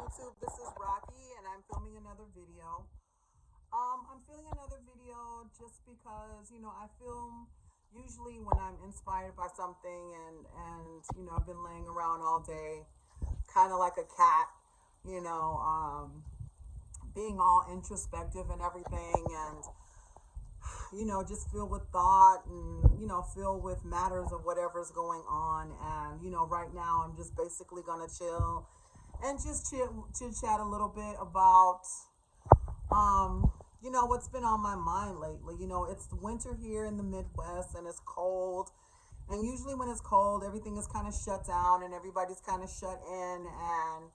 YouTube, this is Rocky and I'm filming another video. I'm filming another video just because, I film usually when I'm inspired by something and I've been laying around all day, kind of like a cat, you know, um, being all introspective and everything and, just filled with thought and, filled with matters of whatever's going on. And, right now I'm just basically going to chill and just chit chat a little bit about what's been on my mind lately. It's the winter here in the Midwest and it's cold. And usually when it's cold, everything is kind of shut down and everybody's kind of shut in and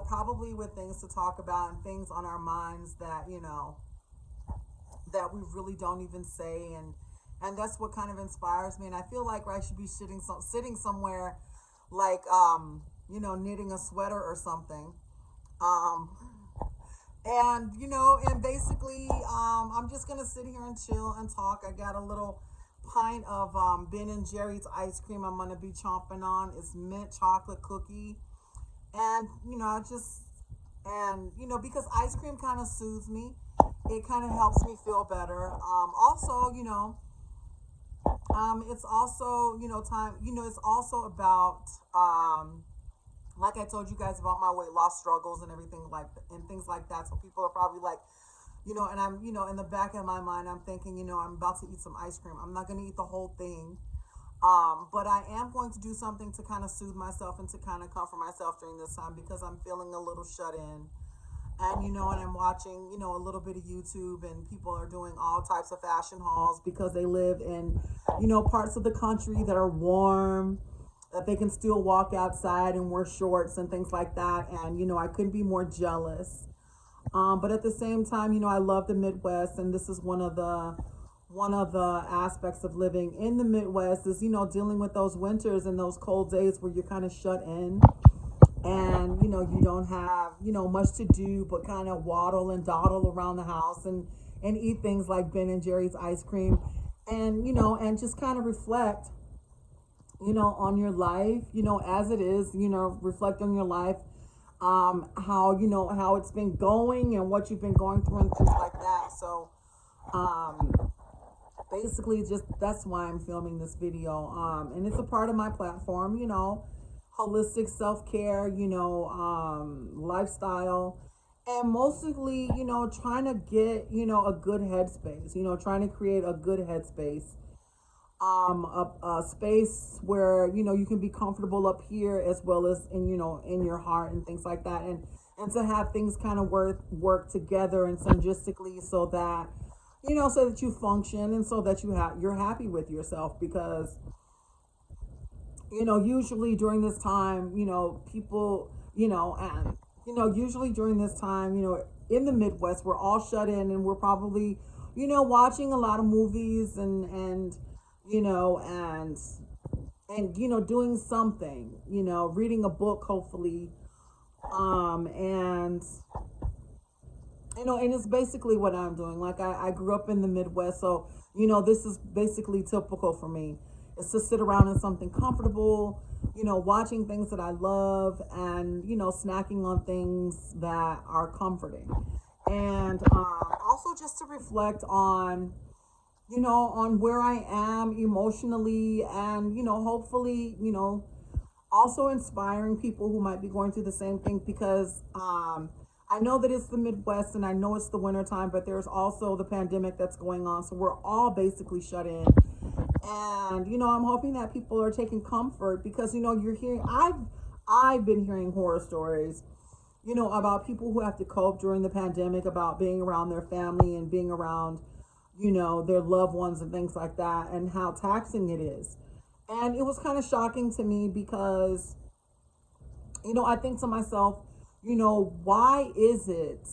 probably with things to talk about and things on our minds that, that we really don't even say and that's what kind of inspires me. And I feel like I should be sitting somewhere like knitting a sweater or something. Um and basically I'm just gonna sit here and chill and talk. I got a little pint of Ben and Jerry's ice cream I'm gonna be chomping on. It's mint chocolate cookie. And I just because ice cream kind of soothes me, it kind of helps me feel better. Also, it's also time. It's also about like I told you guys about my weight loss struggles and everything and things like that. So people are probably like, and I'm in the back of my mind I'm thinking, I'm about to eat some ice cream. I'm not going to eat the whole thing. But I am going to do something to kind of soothe myself and to kind of comfort myself during this time because I'm feeling a little shut in. And I'm watching, a little bit of YouTube and people are doing all types of fashion hauls because they live in, parts of the country that are warm, that they can still walk outside and wear shorts and things like that. And, I couldn't be more jealous. But at the same time, I love the Midwest, and this is one of the aspects of living in the Midwest is, dealing with those winters and those cold days where you're kind of shut in and, you don't have, much to do but kind of waddle and dawdle around the house and eat things like Ben and Jerry's ice cream and, and just kind of reflect, on your life, as it is, reflect on your life, how it's been going and what you've been going through and things like that. So, basically just that's why I'm filming this video, and it's a part of my platform, holistic self-care, lifestyle, and mostly, trying to get, a good headspace, trying to create a good headspace, a space where, you can be comfortable up here as well as in your heart and things like that, and to have things kind of work together and synergistically so that so that you function and so that you're happy with yourself because usually during this time people and usually during this time in the Midwest we're all shut in and we're probably watching a lot of movies and doing something, reading a book hopefully, and and it's basically what I'm doing. Like I grew up in the Midwest, so this is basically typical for me. It's to sit around in something comfortable, watching things that I love, and snacking on things that are comforting, and also just to reflect on on where I am emotionally, and hopefully also inspiring people who might be going through the same thing because I know that it's the Midwest and I know it's the winter time, but there's also the pandemic that's going on. So we're all basically shut in. And, I'm hoping that people are taking comfort because, you're hearing, I've been hearing horror stories, about people who have to cope during the pandemic, about being around their family and being around, their loved ones and things like that and how taxing it is. And it was kind of shocking to me because, I think to myself, why is it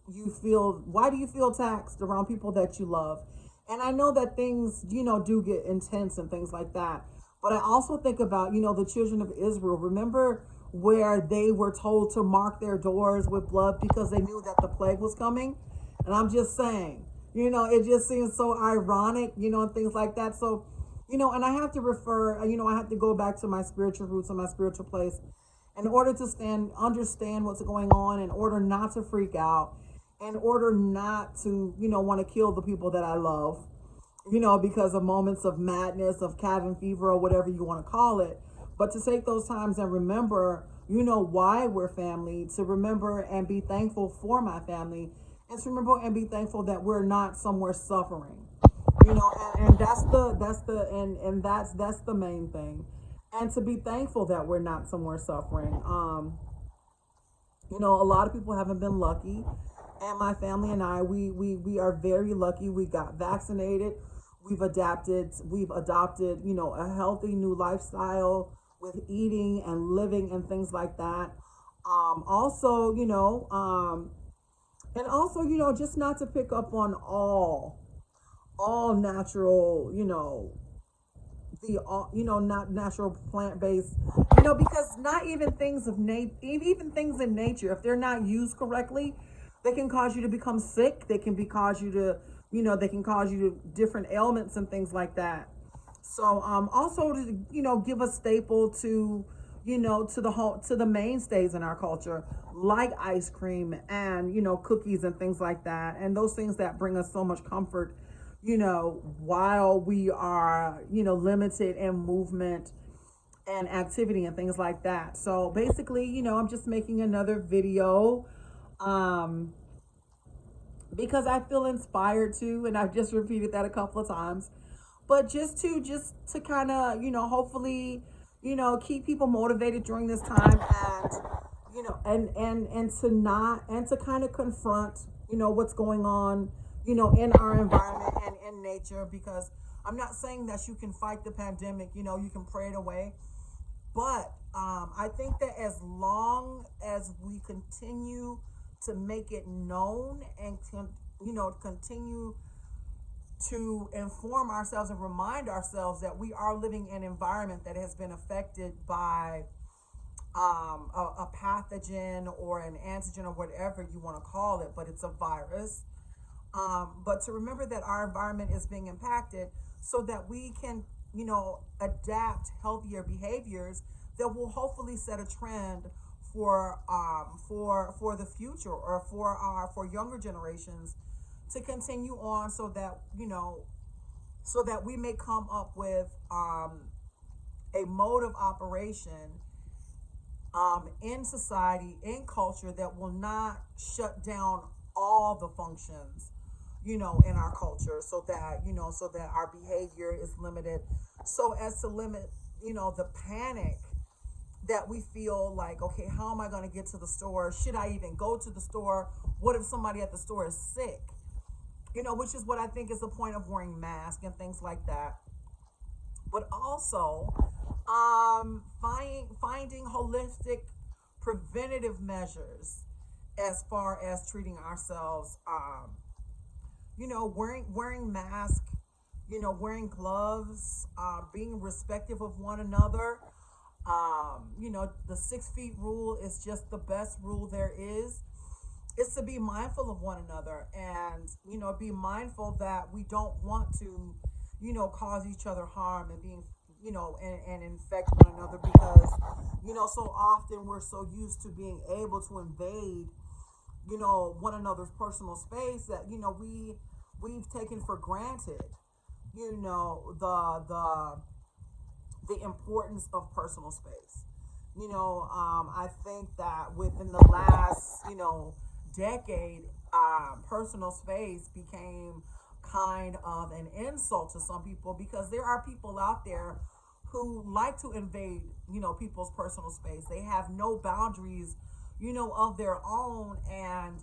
why do you feel taxed around people that you love? And I know that things, do get intense and things like that. But I also think about, the children of Israel. Remember where they were told to mark their doors with blood because they knew that the plague was coming? And I'm just saying, it just seems so ironic, and things like that. So, and I have to refer, I have to go back to my spiritual roots and my spiritual place in order to understand what's going on, in order not to freak out, in order not to, want to kill the people that I love, because of moments of madness, of cabin fever, or whatever you want to call it. But to take those times and remember, why we're family, to remember and be thankful for my family, and to remember and be thankful that we're not somewhere suffering, and that's the main thing. And to be thankful that we're not somewhere suffering. A lot of people haven't been lucky, and my family and I, we are very lucky. We got vaccinated. We've adopted, a healthy new lifestyle with eating and living and things like that. Also, and also, just not to pick up on all natural, the not natural plant based, because not even things of even things in nature, if they're not used correctly, they can cause you to become sick. They can be cause you to, they can cause you to different ailments and things like that. So also to, give a staple to, to the mainstays in our culture, like ice cream and, cookies and things like that, and those things that bring us so much comfort, while we are, limited in movement and activity and things like that. So basically, I'm just making another video, because I feel inspired to, and I've just repeated that a couple of times, but just to kind of, hopefully, keep people motivated during this time, and, and to not, and to kind of confront, what's going on, in our environment and in nature, because I'm not saying that you can fight the pandemic, you can pray it away. But I think that as long as we continue to make it known and continue to inform ourselves and remind ourselves that we are living in an environment that has been affected by a pathogen or an antigen or whatever you want to call it, but it's a virus. But to remember that our environment is being impacted, so that we can, adapt healthier behaviors that will hopefully set a trend for the future, or for younger generations to continue on, so that, so that we may come up with a mode of operation in society, in culture, that will not shut down all the functions, in our culture, so that, so that our behavior is limited, so as to limit, the panic that we feel like, okay, how am I going to get to the store? Should I even go to the store? What if somebody at the store is sick? Which is what I think is the point of wearing masks and things like that. But also, finding holistic preventative measures as far as treating ourselves, wearing masks, wearing gloves, being respectful of one another. The 6 feet rule is just the best rule there is. It's to be mindful of one another, and, be mindful that we don't want to, cause each other harm, and being, and infect one another, because, so often we're so used to being able to invade, one another's personal space, that, we've taken for granted, the importance of personal space. I think that within the last, decade, personal space became kind of an insult to some people, because there are people out there who like to invade, people's personal space. They have no boundaries, of their own, and,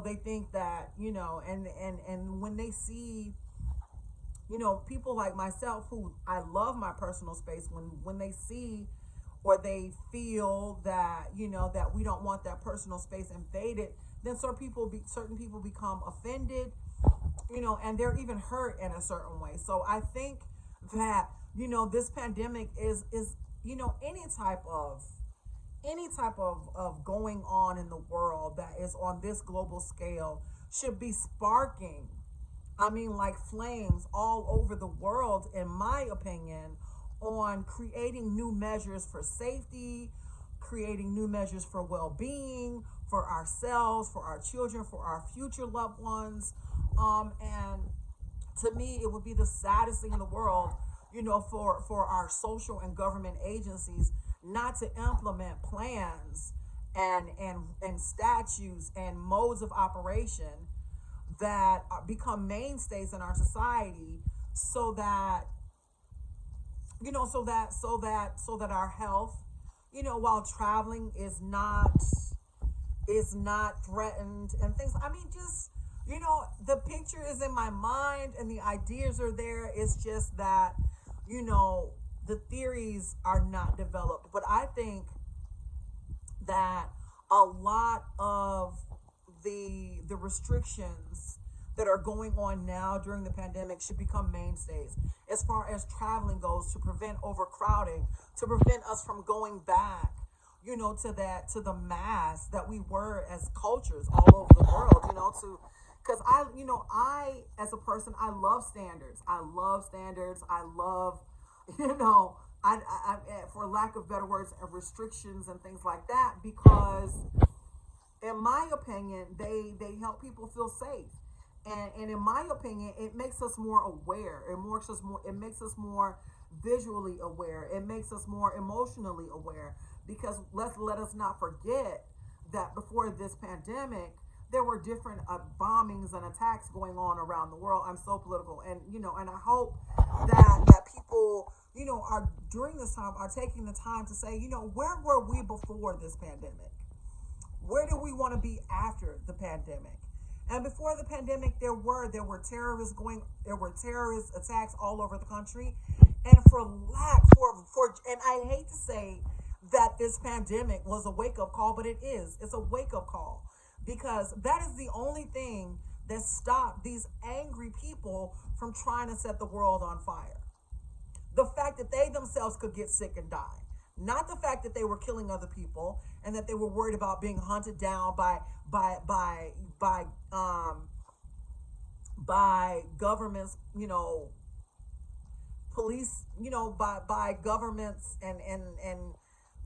they think that, and when they see, people like myself, who I love my personal space, when they see, or they feel that, that we don't want that personal space invaded, then certain people become offended, and they're even hurt in a certain way. So I think that, this pandemic is, any type of going on in the world that is on this global scale should be sparking, like flames all over the world, in my opinion, on creating new measures for safety, creating new measures for well-being, for ourselves, for our children, for our future loved ones. And to me, it would be the saddest thing in the world, for our social and government agencies not to implement plans and statutes and modes of operation that become mainstays in our society, so that our health, while traveling is not threatened, and things. I mean, just, the picture is in my mind and the ideas are there. It's just that, you know the theories are not developed. But I think that a lot of the restrictions that are going on now during the pandemic should become mainstays as far as traveling goes, to prevent overcrowding, to prevent us from going back, to the mass that we were as cultures all over the world, to because I, as a person, I love standards. I love, you know, for lack of better words, restrictions and things like that, because in my opinion, they help people feel safe. And in my opinion, it makes us more aware. It makes us more visually aware. It makes us more emotionally aware. Because let us not forget that before this pandemic, there were different bombings and attacks going on around the world. I'm so political, and I hope that people, are during this time, are taking the time to say, where were we before this pandemic? Where do we want to be after the pandemic? And before the pandemic, there were terrorist attacks all over the country, and and I hate to say that this pandemic was a wake up call, but it is. It's a wake up call, because that is the only thing that stopped these angry people from trying to set the world on fire. The fact that they themselves could get sick and die, not the fact that they were killing other people and that they were worried about being hunted down by governments, police, by governments, and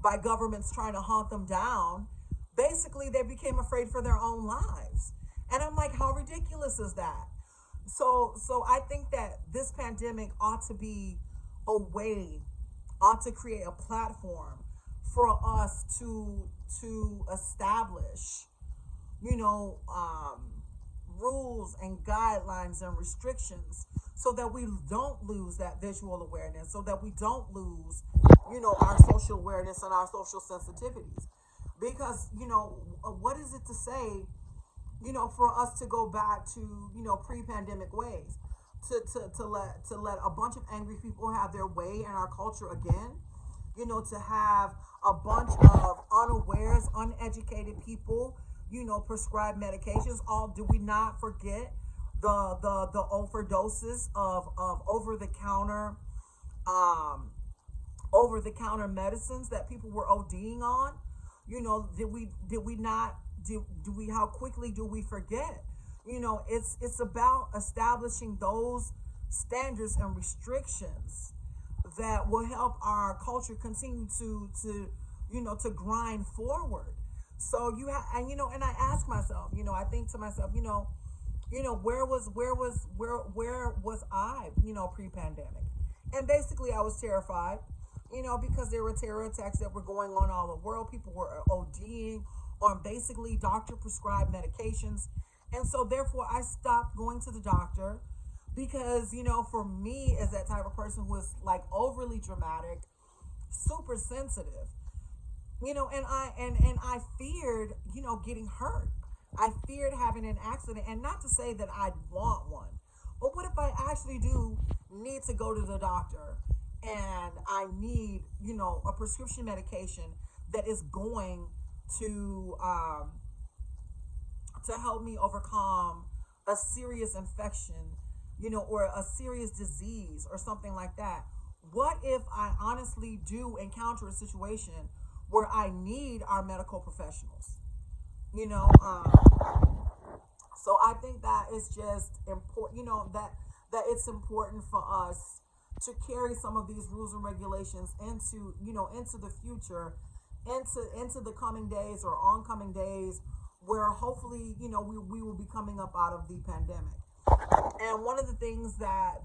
by governments trying to hunt them down. Basically, they became afraid for their own lives. And I'm like, how ridiculous is that? So I think that this pandemic a way ought to create a platform for us to establish, you know, rules and guidelines and restrictions, so that we don't lose that visual awareness, so that we don't lose, our social awareness and our social sensitivities. Because, what is it to say, for us to go back to, pre-pandemic ways, to let a bunch of angry people have their way in our culture again, to have a bunch of unawares, uneducated people, prescribe medications. All, do we not forget the overdoses of over the counter medicines that people were ODing on? Did we not do we how quickly do we forget? It's about establishing those standards and restrictions that will help our culture continue to grind forward. So and I ask myself, I think to myself, where was I, pre-pandemic? And basically I was terrified, because there were terror attacks that were going on all over the world. People were ODing on basically doctor prescribed medications. And so therefore I stopped going to the doctor, because, for me, as that type of person who is like overly dramatic, super sensitive, and I feared, getting hurt. I feared having an accident. And not to say that I'd want one, but what if I actually do need to go to the doctor, and I need, a prescription medication that is going to help me overcome a serious infection, or a serious disease or something like that? What if I honestly do encounter a situation where I need our medical professionals? You know, so I think that is just important. That it's important for us to carry some of these rules and regulations into the future, into the coming days or oncoming days, where hopefully, we will be coming up out of the pandemic. And one of the things that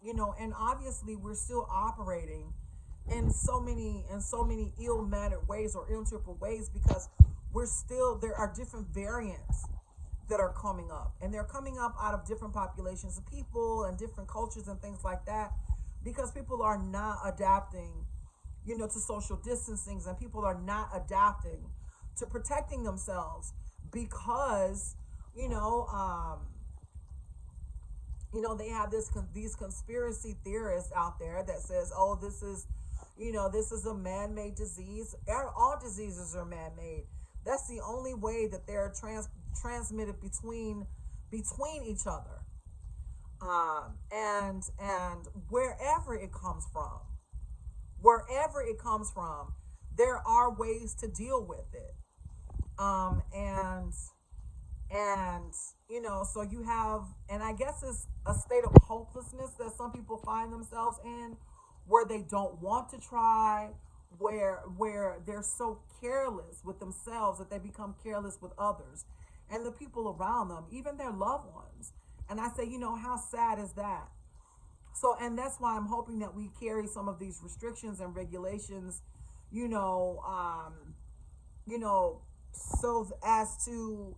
and obviously we're still operating in so many ill-mannered ways or ill-tempered ways, because there are different variants that are coming up, and they're coming up out of different populations of people and different cultures and things like that, because people are not adapting, to social distancing, and people are not adapting to protecting themselves, because you know um they have these conspiracy theorists out there that says, oh, this is a man-made disease. All diseases are man-made. That's the only way that they're transmitted between each other. And wherever it comes from, there are ways to deal with it. And so you have, and I guess it's a state of hopelessness that some people find themselves in, where they don't want to try, where they're so careless with themselves that they become careless with others and the people around them, even their loved ones. And I say, how sad is that? So, and that's why I'm hoping that we carry some of these restrictions and regulations, you know um so as to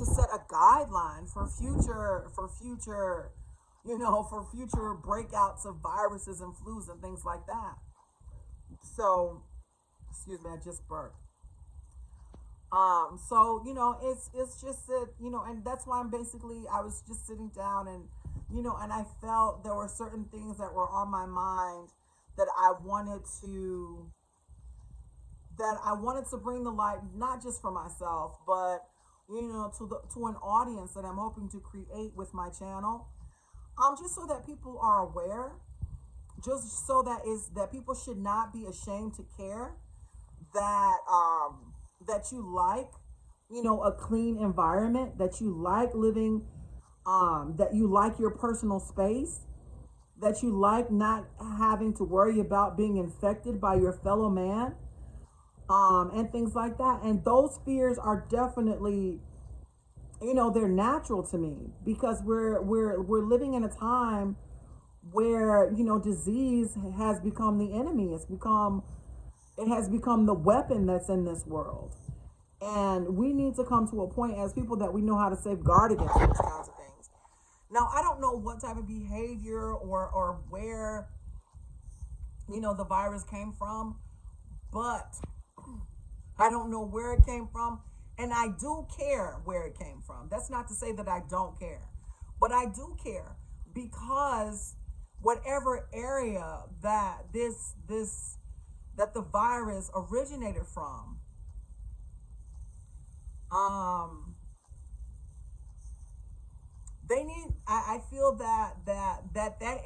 set a guideline for future breakouts of viruses and flus and things like that. So, excuse me, I just burped. So it's just that, and that's why I was just sitting down, and and I felt there were certain things that were on my mind that I wanted to bring the light, not just for myself, but to an audience that I'm hoping to create with my channel. Just so that people are aware, just so that people should not be ashamed to care, that that you like, a clean environment, that you like living, that you like your personal space, that you like not having to worry about being infected by your fellow man, and things like that. And those fears are definitely, they're natural to me, because we're living in a time where disease has become the enemy. It has become the weapon that's in this world, and we need to come to a point as people that we know how to safeguard against those kinds of things. Now, I don't know what type of behavior or where the virus came from, but I don't know where it came from, and I do care where it came from. That's not to say that I don't care, but I do care, because whatever area that the virus originated from, um, they need. I feel that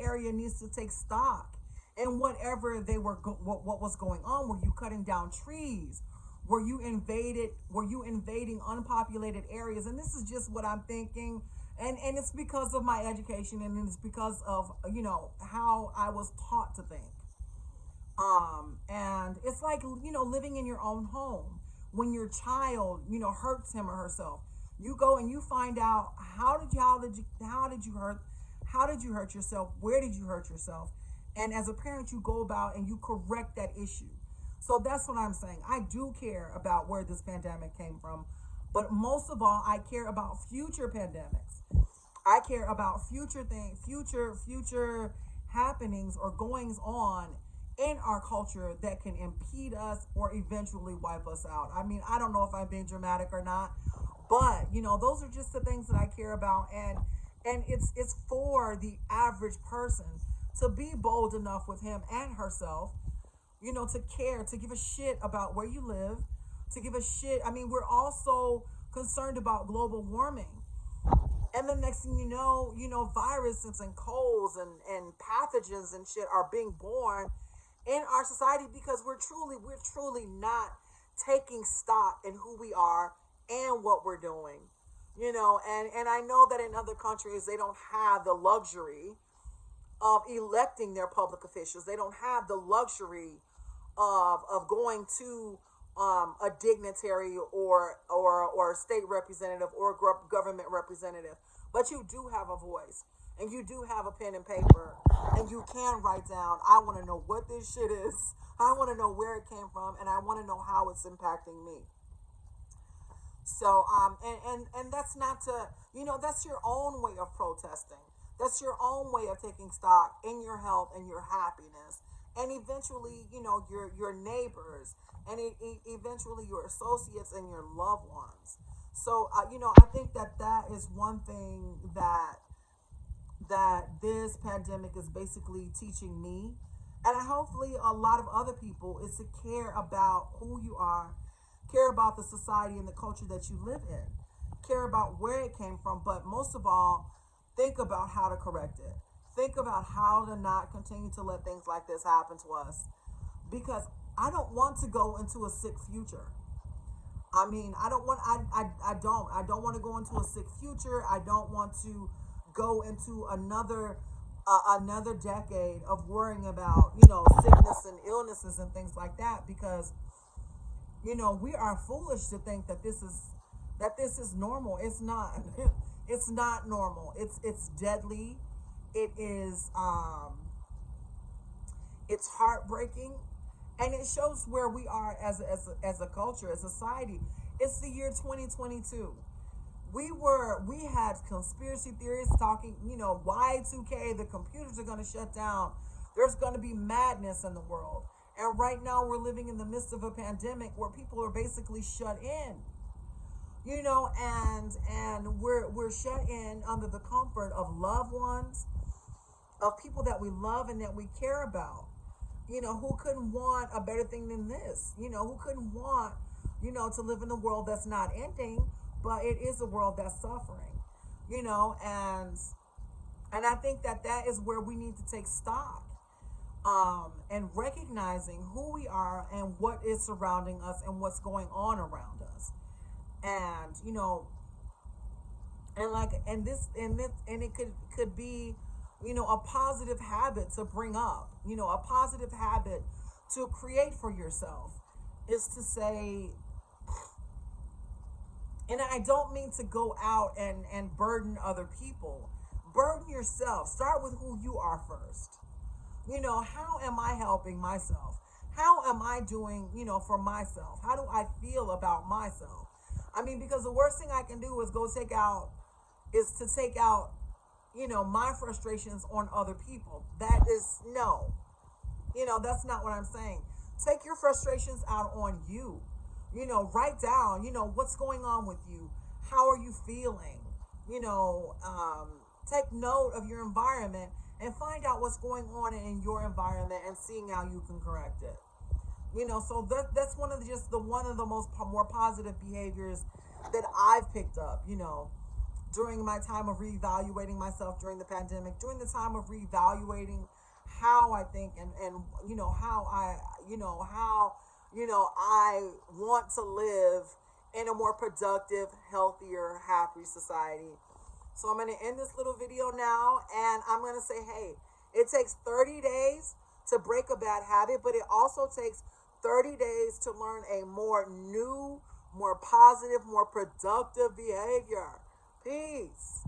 area needs to take stock in whatever what was going on. Were you cutting down trees? Were you invading unpopulated areas? And this is just what I'm thinking, and it's because of my education, and it's because of how I was taught to think. And it's like, living in your own home. When your child hurts him or herself, you go and you find out, how did you hurt yourself, where did you hurt yourself, and as a parent, you go about and you correct that issue. So that's what I'm saying. I do care about where this pandemic came from, but most of all, I care about future pandemics. I care about future happenings or goings on in our culture that can impede us or eventually wipe us out. I mean, I don't know if I'm being dramatic or not, but those are just the things that I care about, and it's for the average person to be bold enough with him and herself, to care, to give a shit about where you live, to give a shit. I mean, we're also concerned about global warming. And the next thing viruses and colds and pathogens and shit are being born in our society, because we're truly not taking stock in who we are and what we're doing. And I know that in other countries they don't have the luxury of electing their public officials. They don't have the luxury of going to a dignitary or state representative or government representative, but you do have a voice and you do have a pen and paper and you can write down, I want to know what this shit is, I want to know where it came from, and I want to know how it's impacting me. So and that's not to, that's your own way of protesting. That's your own way of taking stock in your health and your happiness, and eventually, your neighbors, and eventually your associates and your loved ones. So I think that that is one thing that this pandemic is basically teaching me, and hopefully a lot of other people, is to care about who you are, care about the society and the culture that you live in, care about where it came from, but most of all, think about how to correct it. Think about how to not continue to let things like this happen to us, because I don't want to go into a sick future. I mean, I don't want, I don't want to go into a sick future. I don't want to go into another decade of worrying about, sickness and illnesses and things like that, because, we are foolish to think that this is normal. It's not. It's not normal. It's deadly. It is it's heartbreaking, and it shows where we are as a culture, as a society. It's the year 2022. We had conspiracy theorists talking, Y2K, the computers are going to shut down. There's going to be madness in the world. And right now we're living in the midst of a pandemic where people are basically shut in. And we're shut in under the comfort of loved ones, of people that we love and that we care about. Who couldn't want a better thing than this? Who couldn't want, to live in a world that's not ending, but it is a world that's suffering. And I think that that is where we need to take stock, and recognizing who we are and what is surrounding us and what's going on around us. And and it could be, a positive habit to bring up, a positive habit to create for yourself, is to say, and I don't mean to go out and burden other people. Burden yourself. Start with who you are first. How am I helping myself? How am I doing, for myself? How do I feel about myself? I mean, because the worst thing I can do is to take out, my frustrations on other people. That is, no. That's not what I'm saying. Take your frustrations out on you. Write down, what's going on with you. How are you feeling? Take note of your environment and find out what's going on in your environment and seeing how you can correct it. So that's one of the most more positive behaviors that I've picked up, during my time of reevaluating myself during the pandemic, during the time of reevaluating how I think, and how I want to live in a more productive, healthier, happy society. So I'm going to end this little video now, and I'm going to say, hey, it takes 30 days to break a bad habit, but it also takes 30 days to learn a more new, more positive, more productive behavior. Peace.